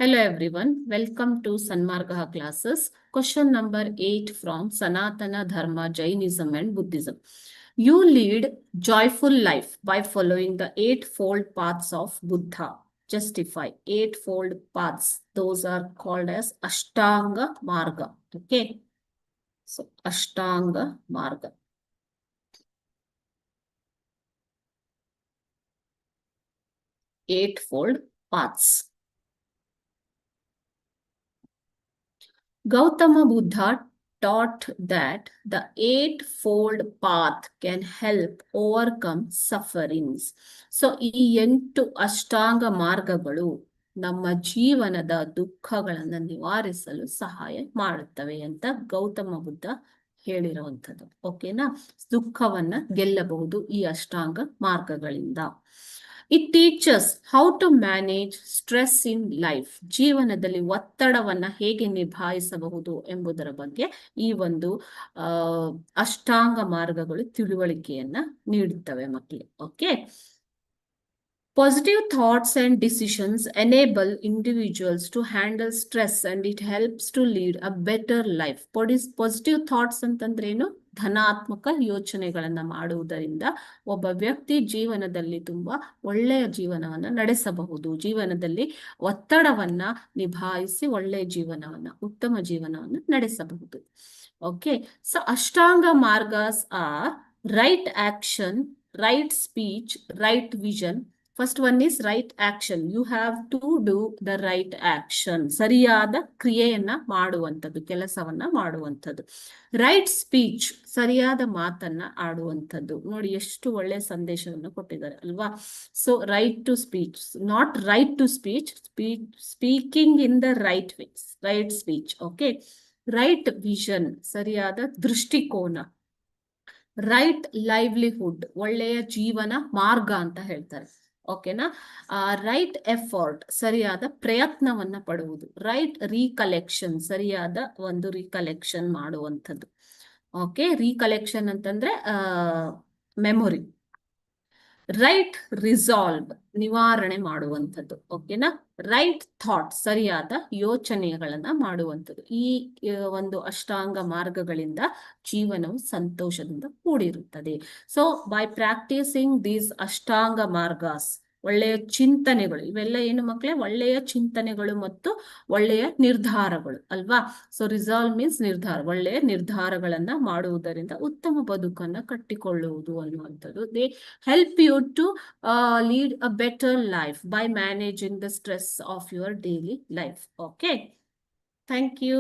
Hello everyone, welcome to Sanmarga classes. Question number 8 from Sanatana Dharma, Jainism and Buddhism. You lead joyful life by following the eightfold paths of Buddha. Justify eightfold paths. Those are called as Ashtanga Marga. Okay. So Ashtanga Marga. Eightfold paths. Gautama Buddha taught that the eightfold path can help overcome sufferings. So ಈ 8 ಅಷ್ಟಾಂಗ ಮಾರ್ಗಗಳು ನಮ್ಮ ಜೀವನದ ದುಃಖಗಳನ್ನು ನಿವಾರಿಸಲು ಸಹಾಯ ಮಾಡುತ್ತವೆ ಅಂತ ಗೌತಮ ಬುದ್ಧ ಹೇಳಿರುವಂಥದ್ದು. ಓಕೆನಾ? ದುಃಖವನ್ನ ಗೆಲ್ಲಬಹುದು ಈ ಅಷ್ಟಾಂಗ ಮಾರ್ಗಗಳಿಂದ. It teaches how to manage stress in life. ಜೀವನದಲ್ಲಿ ಒತ್ತಡವನ್ನ ಹೇಗೆ ನಿಭಾಯಿಸಬಹುದು ಎಂಬುದರ ಬಗ್ಗೆ ಈ ಒಂದು ಅಷ್ಟಾಂಗ ಮಾರ್ಗಗಳು ತಿಳುವಳಿಕೆಯನ್ನ ನೀಡುತ್ತವೆ ಮಕ್ಕಳಿಗೆ. Okay. Positive thoughts and decisions enable individuals to handle stress and it helps to lead a better life. Positive thoughts ಅಂತಂದ್ರೇನು? ಧನಾತ್ಮಕ ಯೋಚನೆಗಳನ್ನ ಮಾಡುವುದರಿಂದ ಒಬ್ಬ ವ್ಯಕ್ತಿ ಜೀವನದಲ್ಲಿ ತುಂಬಾ ಒಳ್ಳೆಯ ಜೀವನವನ್ನ ನಡೆಸಬಹುದು. ಜೀವನದಲ್ಲಿ ಒತ್ತಡವನ್ನ ನಿಭಾಯಿಸಿ ಒಳ್ಳೆಯ ಜೀವನವನ್ನ, ಉತ್ತಮ ಜೀವನವನ್ನ ನಡೆಸಬಹುದು. Okay. So Ashtanga ಮಾರ್ಗಸ್ R right action, right speech, right vision. First one is right action. You have to do the right action. ಸರಿಯಾದ ಕ್ರಿಯೆಯನ್ನ ಮಾಡುವಂಥದ್ದು, ಕೆಲಸವನ್ನ ಮಾಡುವಂಥದ್ದು. ರೈಟ್ ಸ್ಪೀಚ್, ಸರಿಯಾದ ಮಾತನ್ನ ಆಡುವಂಥದ್ದು. ನೋಡಿ ಎಷ್ಟು ಒಳ್ಳೆ ಸಂದೇಶವನ್ನು ಕೊಟ್ಟಿದ್ದಾರೆ ಅಲ್ವಾ? So right to speech, not right to speech, speaking in the right ways, right speech. Okay. Right vision, ಸರಿಯಾದ ದೃಷ್ಟಿಕೋನ. ರೈಟ್ ಲೈವ್ಲಿಹುಡ್, ಒಳ್ಳೆಯ ಜೀವನ ಮಾರ್ಗ ಅಂತ ಹೇಳ್ತಾರೆ. ಓಕೆನಾ? ರೈಟ್ ಎಫರ್ಟ್, ಸರಿಯಾದ ಪ್ರಯತ್ನವನ್ನ ಪಡುವುದು. ರೈಟ್ ರೀಕಲೆಕ್ಷನ್, ಸರಿಯಾದ ಒಂದು ರೀಕಲೆಕ್ಷನ್ ಮಾಡುವಂಥದ್ದು. ಓಕೆ. ರೀಕಲೆಕ್ಷನ್ ಅಂತಂದ್ರೆ ಮೆಮೊರಿ. ರೈಟ್ ರಿಸಾಲ್ವ್, ನಿವಾರಣೆ ಮಾಡುವಂಥದ್ದು. ಓಕೆನಾ? ರೈಟ್ ಥಾಟ್, ಸರಿಯಾದ ಯೋಚನೆಗಳನ್ನ ಮಾಡುವಂಥದ್ದು. ಈ ಒಂದು ಅಷ್ಟಾಂಗ ಮಾರ್ಗಗಳಿಂದ ಜೀವನವು ಸಂತೋಷದಿಂದ ಕೂಡಿರುತ್ತದೆ. ಸೊ ಬೈ ಪ್ರಾಕ್ಟೀಸಿಂಗ್ ದೀಸ್ ಅಷ್ಟಾಂಗ ಮಾರ್ಗಾಸ್, ಒಳ್ಳೆಯ ಚಿಂತನೆಗಳು, ಇವೆಲ್ಲ ಏನು ಮಕ್ಕಳೇ? ಒಳ್ಳೆಯ ಚಿಂತನೆಗಳು ಮತ್ತು ಒಳ್ಳೆಯ ನಿರ್ಧಾರಗಳು ಅಲ್ವಾ? ಸೊ ರಿಸಾಲ್ವ್ ಮೀನ್ಸ್ ನಿರ್ಧಾರ, ಒಳ್ಳೆಯ ನಿರ್ಧಾರಗಳನ್ನ ಮಾಡುವುದರಿಂದ ಉತ್ತಮ ಬದುಕನ್ನ ಕಟ್ಟಿಕೊಳ್ಳುವುದು ಅನ್ನುವಂಥದ್ದು. They help you to lead a better life by managing the stress of your daily life. Okay. Thank you.